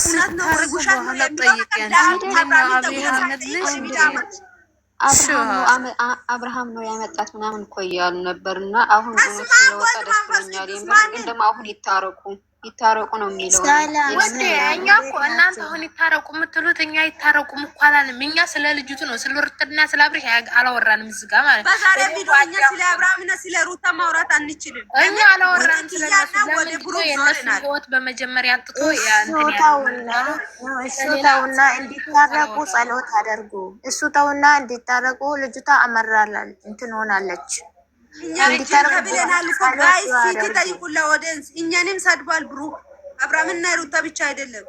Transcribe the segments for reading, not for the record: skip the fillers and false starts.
እውነት ነው ውሸት ነው የሚለው አብርሃም ነው ያመጣት ምናምን እኮ እያሉ ነበርና አሁን እውነት ስለወጣ ደስ ብሎኛል። ግን ደግሞ አሁን ይታረቁ ነው የሚለው። እኛ እኮ እናንተ አሁን ይታረቁ የምትሉት እኛ ይታረቁም እኮ አላልንም። እኛ ስለ ልጅቱ ነው ስለ ሩትና ስለ አብርሽ አላወራንም። እዚህ ጋር ማለት በዛሬ ቪዲዮ እኛ ስለ አብርሃምና ስለ ሩታ ማውራት አንችልም። እኛ አላወራንም ስለነሱ። ለምን ብሎ የነሱ ህይወት በመጀመሪያ አንጥቶ እሱ ተውና እንዲታረቁ ጸሎት አደርጉ። እሱ ተውና እንዲታረቁ ልጅቷ አመራላል እንትን ሆናለች። እኛንም ሰድቧል ብሩ አብርሃምና ሩታ ብቻ አይደለም።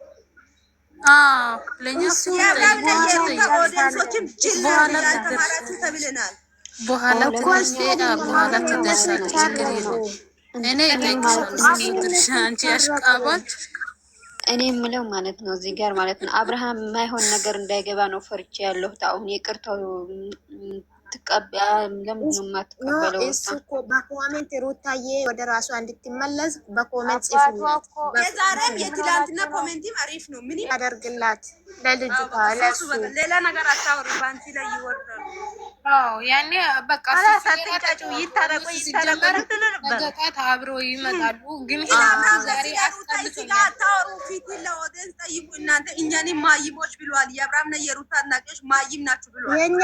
እኔ የምለው ማለት ነው እዚህ ጋር ማለት ነው አብርሃም የማይሆን ነገር እንዳይገባ ነው ፈርቼ ያለሁት። አሁን ይቅርታው ትቀበያ ለምን ነው የማትቀበለው? እሱ እኮ በኮሜንት ሩታዬ ወደ ራሷ እንድትመለስ በኮሜንት ጽፉላት። የዛሬም የትላንትና ኮሜንትም አሪፍ ነው። ምን ያደርግላት ለልጅቷ ለሱ ሌላ ነገር አታወሪ። ባንቺ ላይ ይወርዳል። ያኔ በቃ ሳትጫጩ ይታረቁ ነገጣት አብረው ይመጣሉ። ግን ዛሬ አታወሩ። ፊት ለወደን ጠይቁ። እናንተ እኛንም ማይሞች ብሏል። የአብርሃምና የሩታ አድናቂዎች ማይም ናችሁ ብሏል። የኛ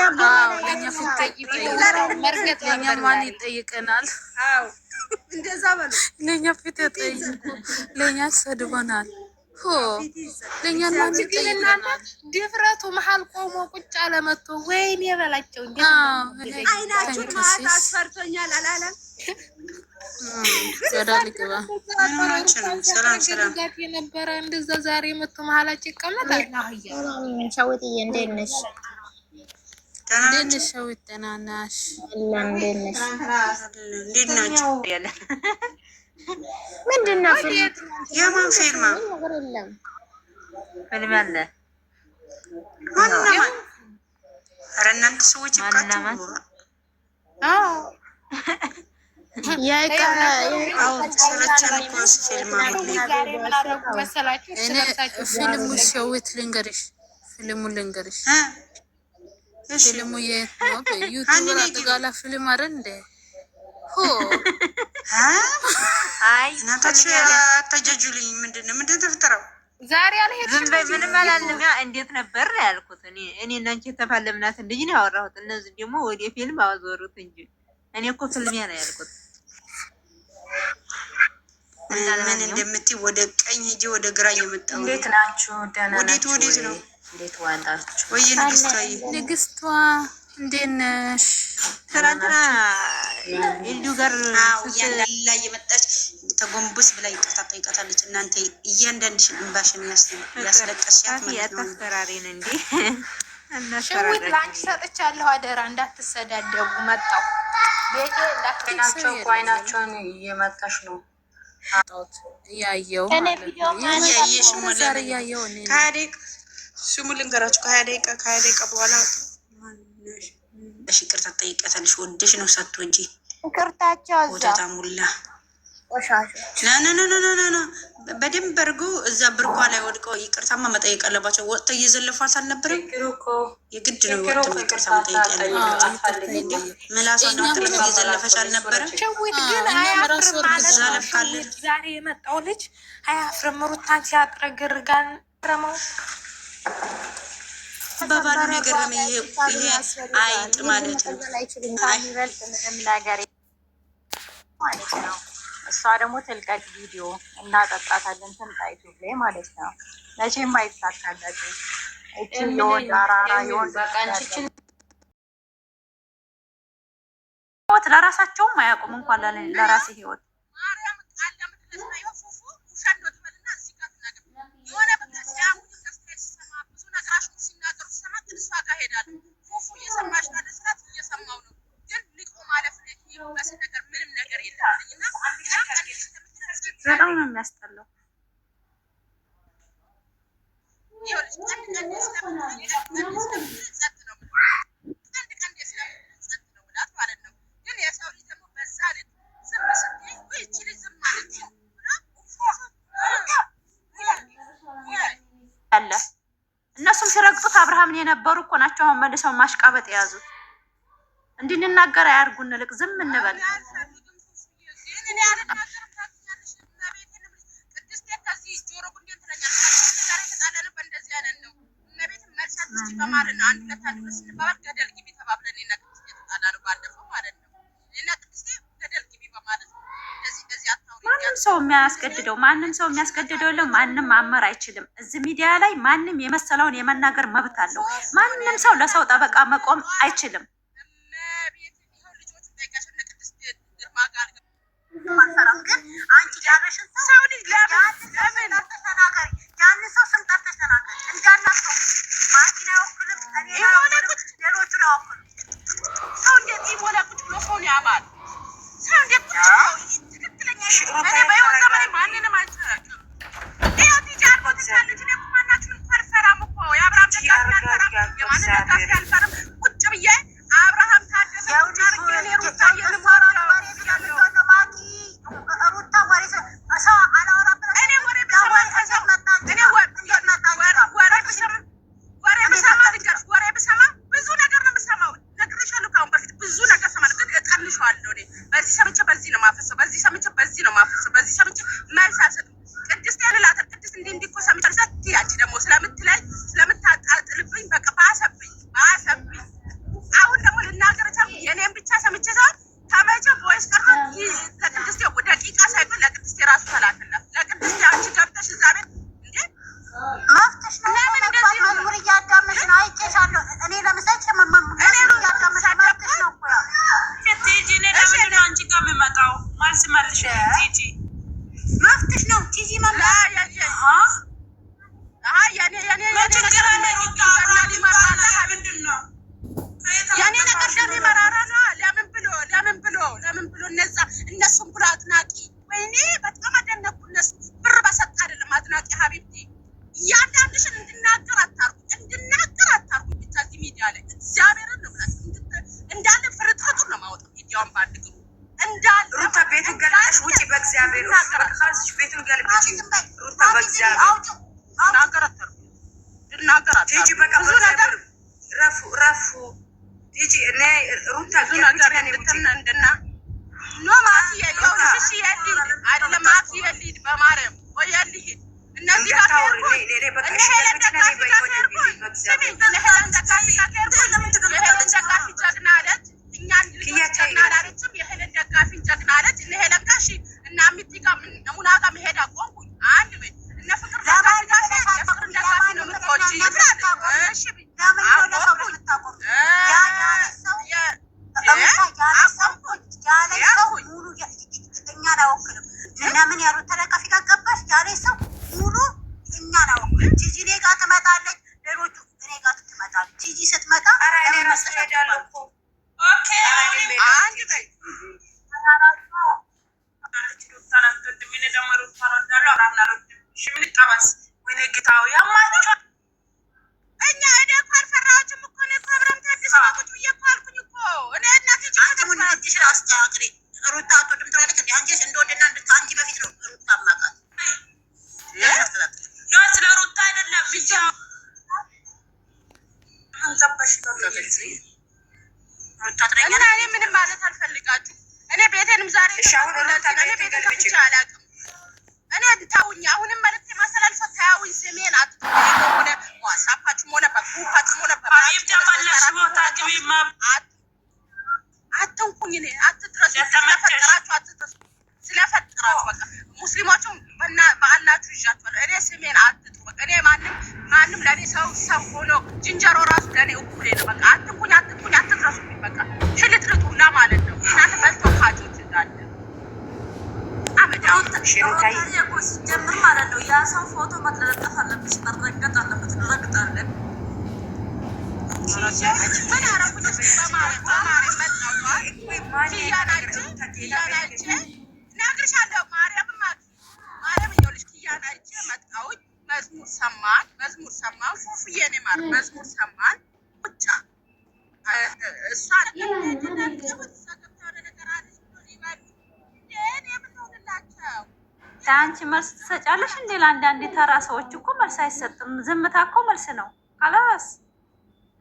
ለኛ ማን ይጠይቀናል? አዎ እንደዛ በሉ። ለኛ ፊት ጠይቁ። ለኛ ሰድበናል። ለኛ ማን ይጠይቀናል? ድፍረቱ መሀል ቆሞ ቁጭ አለመቶ ወይኔ የበላቸው እንዴ! አይናችሁ ማታ አስፈርቶኛል አላለም። ገዳልግባ ሰላም የነበረ እንደዛ ዛሬ መቶ መሀላችን ይቀመጣል። ሸውትዬ እንዴት ነሽ? እንዴት ነሽ? ሸዊት ደህና ነሽ? እንዴት ነሽ? እንዴት ናችሁ? ምንድን ነው የማን ፊልም ፊልም አለ? ማንነው? ኧረ እናንተ ሰዎች ይብቃችሁ። ፊልሙ ሸዊት ልንገርሽ፣ ፊልሙ የት ነው? በዩቲዩብ አጠቃላ ፊልም አይደል እንዴ? አይ እናታችሁ አታጃጁልኝ። ምንድን ተፈጠረው? ዛሬ አልሄድም። ምንም አላልንም። እንዴት ነበር ያልኩት እኔ እና አንቺ የተፋለምናትን ልጅ ነው ያወራሁት። እነዚህ ደግሞ ወደ ፊልም አወሩት እንጂ እኔ እኮ ፊልሚያ ነው ያልኩት። ምን እንደምትይ ወደ ቀኝ ሂጂ ወደ ግራ እየመጣሁ። እንዴት ናችሁ? ደህና ናችሁ? ወዴት ነው? እንዴት ዋላችሁ? ወይ ንግስቷ እንዴት ነሽ? ትናንትና ኢልዱ ጋር ያላ እየመጣች ተጎንበስ ብላ ይቅርታ ጠይቃታለች። እናንተ እያንዳንድሽን እንባሽን ያስለቀስሻት ማለት ነው። አስፈራሪን እንዴ ሸዊት ላንቺ ሰጥቻለሁ። አደራ እንዳትሰዳደቡ። መጣው ቤቴ እንዳትናቸው እኮ አይናቸውን እየመጣሽ ነው። አጣውት ያየው ስሙ ልንገራችሁ። ከሀያ ደቂቃ በኋላ እሺ ይቅርታ ጠይቃታለሽ። ወደሽ ነው ሰጥቶ እንጂ ይቅርታቸው ወደታ ሙላ ና በደንብ አድርጎ እዛ ብርኳ ላይ ወድቀው ይቅርታማ መጠየቅ አለባቸው። ወጥተው እየዘለፏት አልነበረም? የግድ ነው ወጥተው ይቅርታ መጠየቅ ያለባቸው። ምላሷን ወጥተው እየዘለፈች አልነበረም? ሸዊት ግን አያፍርም ማለት ዛሬ የመጣው ልጅ አያፍርም። ሩታን ሲያጥረግርጋን ረመው በባሉ ነገር ይሄ አይጥ ማለት ነው። ማለት ነው። እሷ ደግሞ ትልቀቅ ቪዲዮ እናጠጣታለን ትምጣይቱ ላይ ማለት ነው። መቼም አይሳካላትም። እቺ የወንድ አራራ የወንድ ህይወት ለራሳቸውም አያውቁም እንኳን ለራሴ ህይወት በጣም ነው የሚያስጠላው። እነሱም ሲረግጡት አብርሃምን የነበሩ እኮ ናቸው። አሁን መልሰው ማሽቃበጥ የያዙት። እንድንናገር አያርጉን። ልቅ ዝም እንበል። ማንም ሰው የሚያስገድደው የለም። ማንም ማመር አይችልም። እዚህ ሚዲያ ላይ ማንም የመሰለውን የመናገር መብት አለው። ማንም ሰው ለሰው ጠበቃ መቆም አይችልም። ግን አንቺ ያለሽን ሰው ልጅ ለምን ተናገሪ? ያን ሰው ስም ጠርተሽ ተናገሪ። እንዳላችሁ ማኪና ወክልም እኔ ሌሎቹ ነው ወክሉ። ሰው እንዴት ይሞላቁት ብሎ ሰውን ያማል። ሰው እንዴት ትክክለኛ እኔ በህይወት ዘመኔ ማንንም አልተናገርም። ይሄ ዲጃር ወጥቻለች። እኔ ማናችሁም ፈርፈራም እኮ የአብርሃም ደጋፊ አልፈራም፣ የማንን ደጋፊ አልፈራም። ቁጭ ብዬ አብርሃም ታደሰ ታርጌ ሩታ የልማራ አንቺ መልስ ትሰጫለሽ እንዴ? ለአንዳንድ ተራ ሰዎች እኮ መልስ አይሰጥም። ዝምታ እኮ መልስ ነው። ካላስ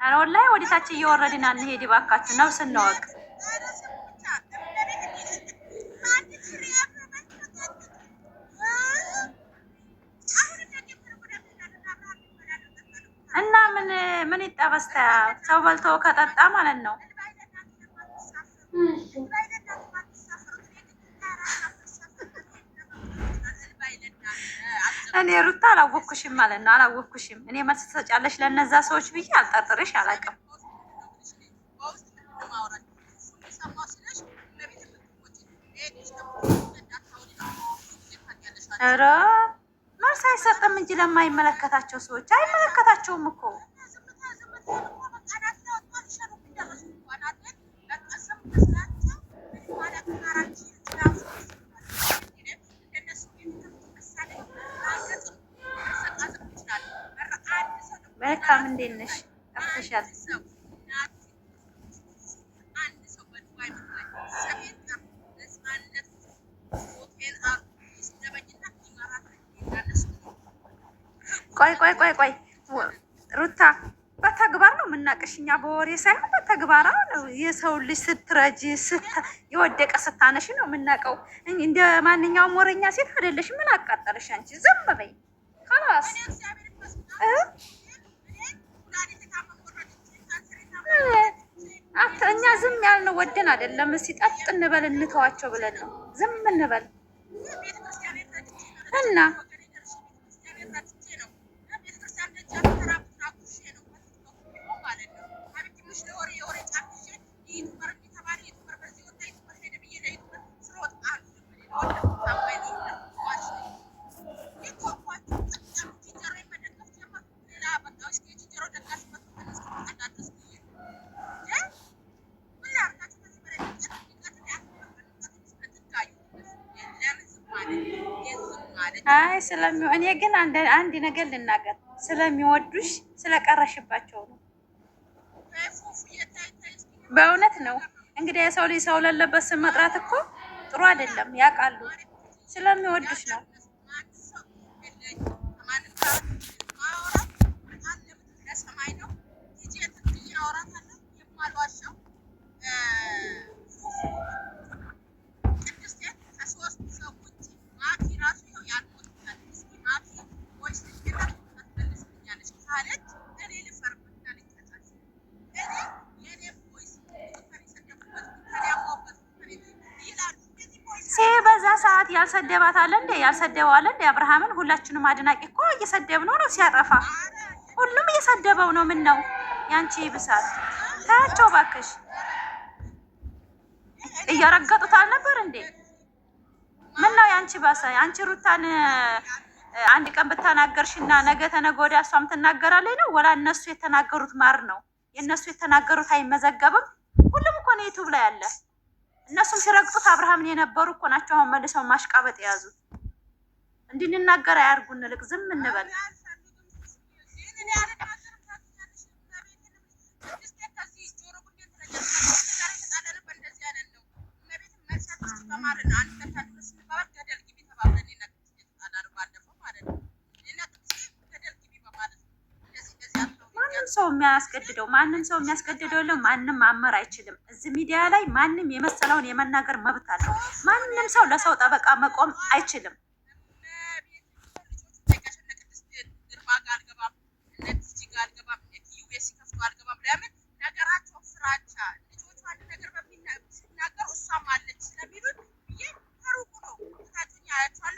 ኧረ ወላሂ ወደታች እየወረድን አንሄድ እባካችሁ፣ ነፍስ እንወቅ። እና ምን ይጠበስታ ሰው በልቶ ከጠጣ ማለት ነው። እኔ ሩታ አላወኩሽም ማለት ነው። አላወኩሽም። እኔ መልስ ትሰጫለሽ ለነዛ ሰዎች ብዬ አልጠርጥርሽ አላውቅም። ኧረ መልስ አይሰጥም እንጂ ለማይመለከታቸው ሰዎች አይመለከታቸውም እኮ። መልካም እንዴት ነሽ? ጠፍተሻል። ቆይ ሩታ በተግባር ነው የምናውቅሽ እኛ በወሬ ሳይሆን በተግባር ነው። የሰው ልጅ ስትረጂ የወደቀ ስታነሽ ነው የምናውቀው። እንደ ማንኛውም ወሬኛ ሴት አይደለሽ። ምን አቃጠለሽ አንቺ? ዝም በይ خلاص። እኛ ዝም ያልነው ወደን አይደለም። እስኪ ጠጥ እንበል እንተዋቸው ብለን ነው ዝም እንበል እና እኔ ግን አንድ ነገር ልናገር፣ ስለሚወዱሽ ስለቀረሽባቸው ነው። በእውነት ነው። እንግዲህ የሰው ልጅ ሰው ለለበት ስም መጥራት እኮ ጥሩ አይደለም፣ ያውቃሉ። ስለሚወዱሽ ነው። በዛ ሰዓት ያልሰደባት አለ እንዴ? ያልሰደበው አለ እንዴ? አብርሃምን ሁላችንም አድናቂ እኮ እየሰደብነው ነው ሲያጠፋ፣ ሁሉም እየሰደበው ነው። ምን ነው ያንቺ ይብሳል? ታያቸው ባክሽ። እያረገጡት አልነበር እንዴ? ምን ነው ያንቺ ባሰ? አንቺ ሩታን አንድ ቀን ብታናገርሽና ነገ ተነገ ወዲያ እሷም ትናገራለች ነው? ወላ እነሱ የተናገሩት ማር ነው? የእነሱ የተናገሩት አይመዘገብም? ሁሉም እኮ ነው ዩቱብ ላይ አለ። እነሱም ሲረግጡት አብርሃምን የነበሩ እኮ ናቸው። አሁን መልሰው ማሽቃበጥ የያዙት። እንድንናገር አያርጉን። ልቅ ዝም እንበል። ማንም ሰው የሚያስገድደው የለም። ማንም ማመር አይችልም። እዚህ ሚዲያ ላይ ማንም የመሰለውን የመናገር መብት አለው። ማንም ሰው ለሰው ጠበቃ መቆም አይችልም።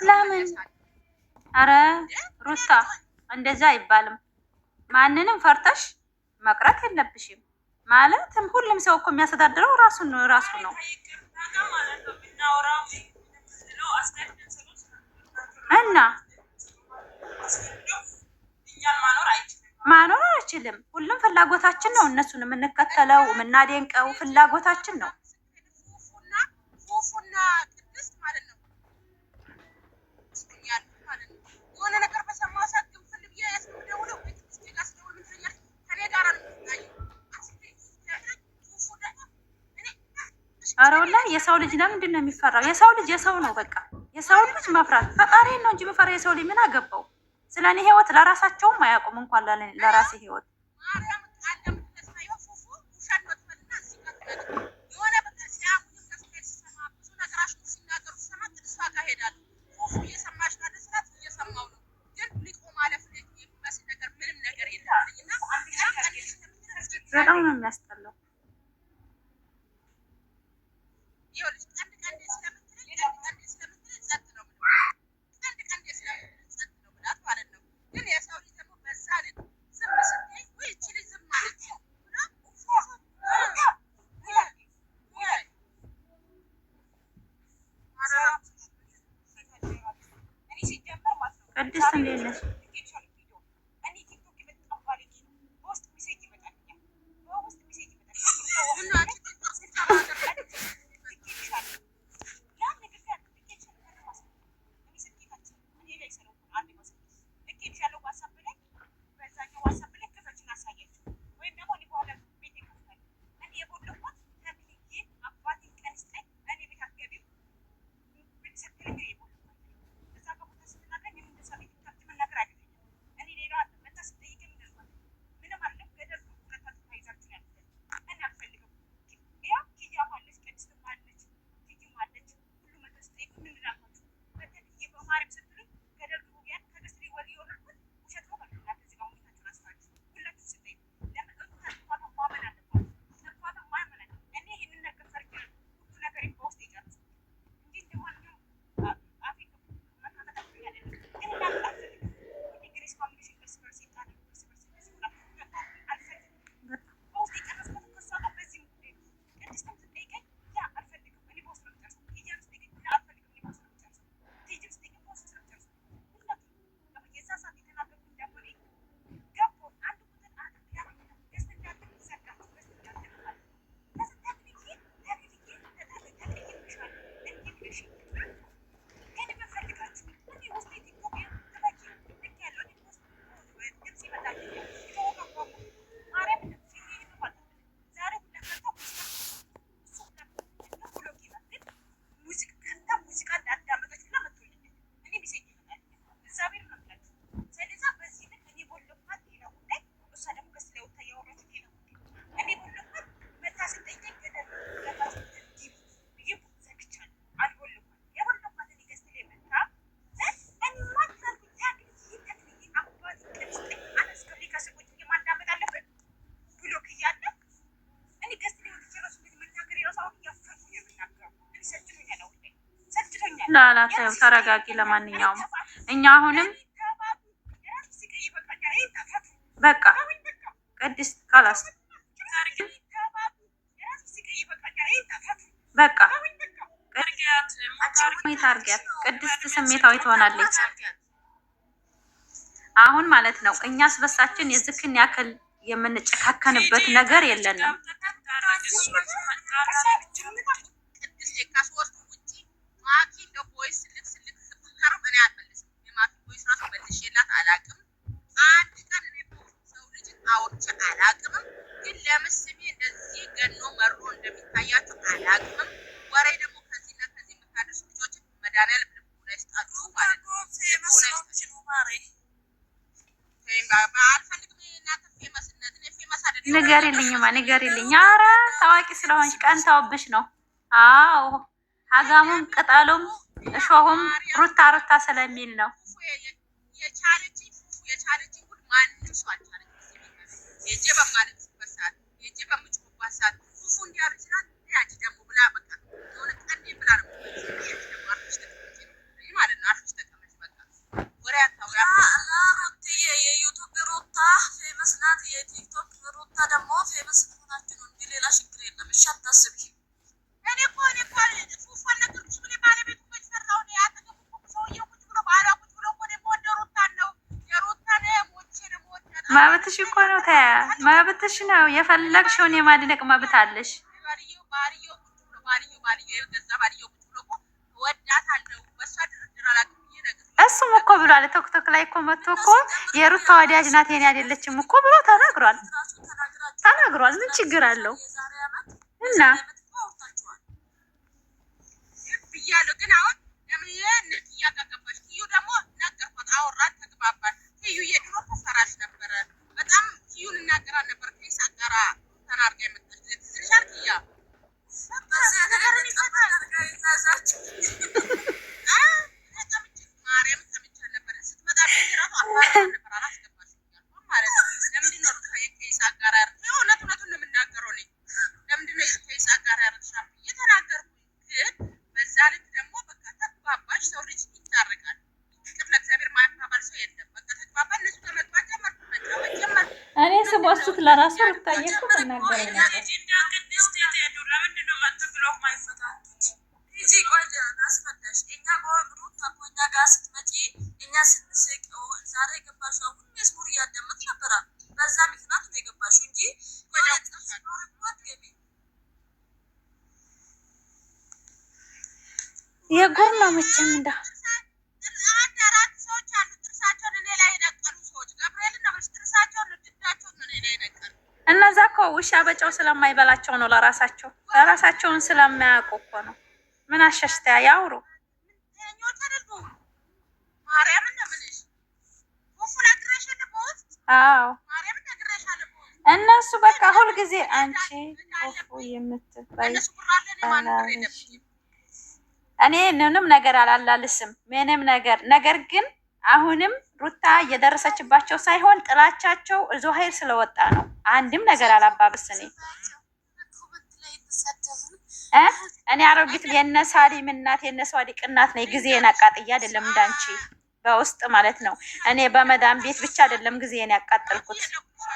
ለምን? አረ ሩታ እንደዛ አይባልም። ማንንም ፈርተሽ መቅረት የለብሽም። ማለትም ሁሉም ሰው እኮ የሚያስተዳድረው ራሱ ነው እና ማኖር አይችልም። ሁሉም ፍላጎታችን ነው። እነሱን የምንከተለው የምናደንቀው ፍላጎታችን ነው። አረ ወላሂ የሰው ልጅ ለምንድን ነው የሚፈራው? የሰው ልጅ የሰው ነው። በቃ የሰው ልጅ መፍራት ፈጣሪን ነው እንጂ መፈራ የሰው ልጅ ምን አገባው? ስለኔ ህይወት ለራሳቸውም አያውቁም እንኳን ለራሴ ህይወት በጣም ነው የሚያስጠላው። ቅድስት እንዴት ነሽ? ላላ ተይው፣ ተረጋጊ። ለማንኛውም እኛ አሁንም በቃ ቅድስት ካላስ በቃ ታርጊያት። ቅድስት ስሜታዊ ትሆናለች አሁን ማለት ነው። እኛስ በሳችን የዝክን ያክል የምንጨካከንበት ነገር የለንም። ንገሪልኝማ ንገሪልኝ። ኧረ ታዋቂ ስለሆንሽ ቀንተውብሽ ነው። አዎ አጋሙም ቅጠሉም እሾሁም ሩታ ሩታ ስለሚል ነው። መብትሽ እኮ ነው። ታያ መብትሽ ነው። የፈለግሽውን የማድነቅ መብት አለሽ። እሱም እኮ ብሏል። ቶክቶክ ላይ እኮ መጥቶ እኮ የሩታ ወዳጅ ናት የኔ አይደለችም እኮ ብሎ ተናግሯል። ምን ችግር አለው? እና ከይሳቅ ጋር ያረግሻል እየተናገርኩኝ ግን በዛ ልክ ደግሞ በቃ ተግባባሽ። ሰው ልጅ ይታረቃል። ፍቅር ለእግዚአብሔር ማያባባል ሰው የለም። በቃ ተግባባ። እነሱ ከመግባት ጀመርኩ መጫወት ጀመርኩ። እኔ ስቦሱት ለራሱ ልታየቁ ተናገረ ለምንድን ነው መጥቶ ብሎክ ማይፈታቱት? እዚህ ቆይ አስፈታሽ እኛ በሩት ከኛ ጋር ስትመጪ እኛ ስንስቅ ዛሬ የገባሽው አሁን መዝሙር እያዳመጥ ነበራ። በዛ ምክንያት ነው የገባሽው እንጂ ወደ ጥርስ ገቢ የጎር ነው መቼም እንዳ አንድ አራት ሰዎች አሉ ጥርሳቸውን እኔ ላይ የነቀሉ ሰዎች ገብርኤል ነው ጥርሳቸውን ድዳቸውን እኔ ላይ የነቀሉ እነዛ እኮ ውሻ በጨው ስለማይበላቸው ነው። ለራሳቸውን ስለማያውቁ እኮ ነው። ምን አሸሽታ ያውሩ ኛዎች አደርጉ ማርያምን ነው የምልሽ። ፉፉ ነግሬሽ ልቦት አዎ ማርያምን ነግሬሽ አለቦት እነሱ በቃ ሁልጊዜ አንቺ ፉፉ የምትባይ እነሱ ቁራለን ማን ነው የደብኝ እኔ ምንም ነገር አላላልስም ምንም ነገር ግን አሁንም ሩታ እየደረሰችባቸው ሳይሆን ጥላቻቸው ዙሃይር ስለወጣ ነው። አንድም ነገር አላባብስኔ እኔ አሮጊት የነሳሊም እናት የነሷዲቅ እናት ነኝ። ጊዜን አቃጥያ አይደለም እንዳንቺ በውስጥ ማለት ነው። እኔ በመዳም ቤት ብቻ አይደለም ጊዜን ያቃጠልኩት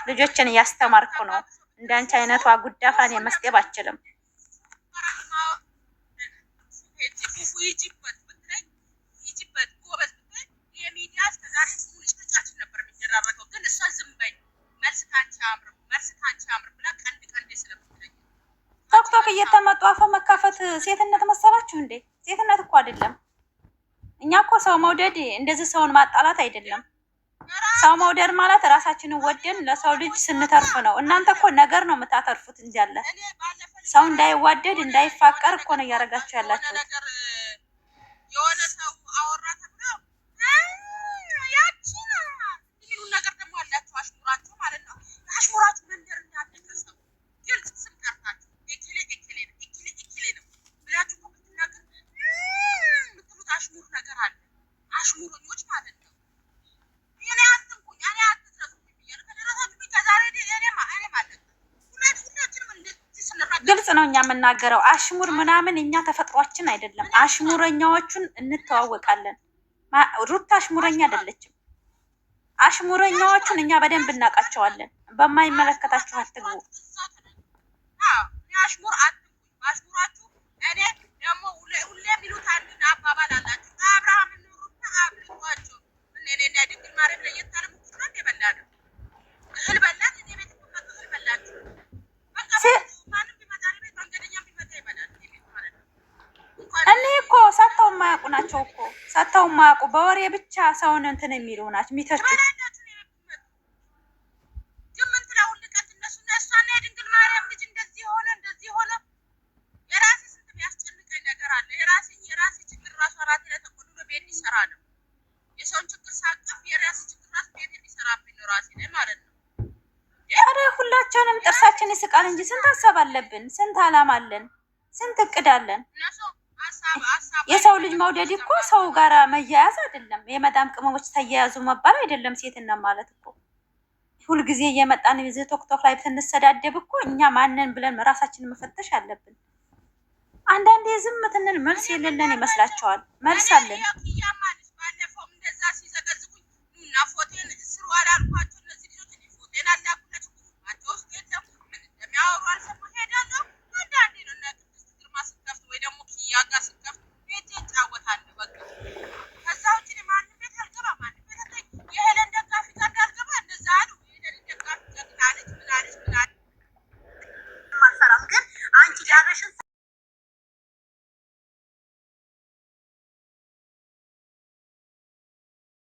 ልጆችን እያስተማርኩ ነው። እንዳንቺ አይነቷ ጉዳፋን የመስጤብ አችልም። ቶክቶክ እየተመጡ አፈ መካፈት ሴትነት መሰላችሁ እንዴ? ሴትነት እኮ አይደለም። እኛ እኮ ሰው መውደድ እንደዚህ ሰውን ማጣላት አይደለም። ሰው መውደድ ማለት ራሳችንን ወደን ለሰው ልጅ ስንተርፍ ነው። እናንተ እኮ ነገር ነው የምታተርፉት እንጂ አለ ሰው እንዳይዋደድ እንዳይፋቀር እኮ ነው እያደረጋችሁ ያላችሁ። የሆነ ሰው አወራ ተብሎ ያቺ ይሄን ነገር ደግሞ አላችሁ አሽሙራችሁ ማለት ነው። አሽሙራችሁ መንደር እንዳትከሰው ግልጽ ስም ጠርታችሁ እኪሌ ነው ብላችሁ እኮ ብትናገር የምትሉት አሽሙር ነገር አለ። አሽሙረኞች ማለት ነው። እኔ አትንኩኝ እኔ አትድረሱኝ ብያለሁ። ከደረሳችሁ ከዛሬ እኔ ማለት ሁላችንም እንደዚህ ስንራገር ግልጽ ነው እኛ የምናገረው። አሽሙር ምናምን እኛ ተፈጥሯችን አይደለም። አሽሙረኛዎቹን እንተዋወቃለን። ሩታ አሽሙረኛ አይደለችም። አሽሙረኛዎቹን እኛ በደንብ እናውቃቸዋለን። በማይመለከታችሁ አትግቡ። አሽሙር አትንኩኝ። አሽሙራችሁ እኔ ደግሞ ሁሌ የሚሉት አንድ አባባል አላችሁ። አብርሃም ሩታ አብልጧቸው እኔና ድንግል ማርያም ለየት ያለ ሙክት ነው የበላነው እህል በላን። እኔ ቤት መጥቶ እህል በላችሁ ማንም ቢመጣ ቤት መንገደኛ ቢመጣ ይበላል። እኔ እኮ ሰጥተው የማያውቁ ናቸው እኮ ሰጥተው የማያውቁ በወሬ ብቻ ሰውን እንትን የሚሉ ናቸው የሚተቹት። ሁላችንም ጥርሳችን ይስቃል እንጂ ስንት ሀሳብ አለብን፣ ስንት አላማ አለን፣ ስንት እቅድ አለን። የሰው ልጅ መውደድ እኮ ሰው ጋር መያያዝ አይደለም። የመዳም ቅመሞች ተያያዙ መባል አይደለም። ሴትና ማለት እኮ ሁልጊዜ እየመጣን ቶክቶክ ላይ ብንሰዳደብ እኮ እኛ ማንን ብለን ራሳችንን መፈተሽ አለብን። አንዳንዴ ዝም ትንል መልስ የሌለን ይመስላቸዋል። መልስ አለን።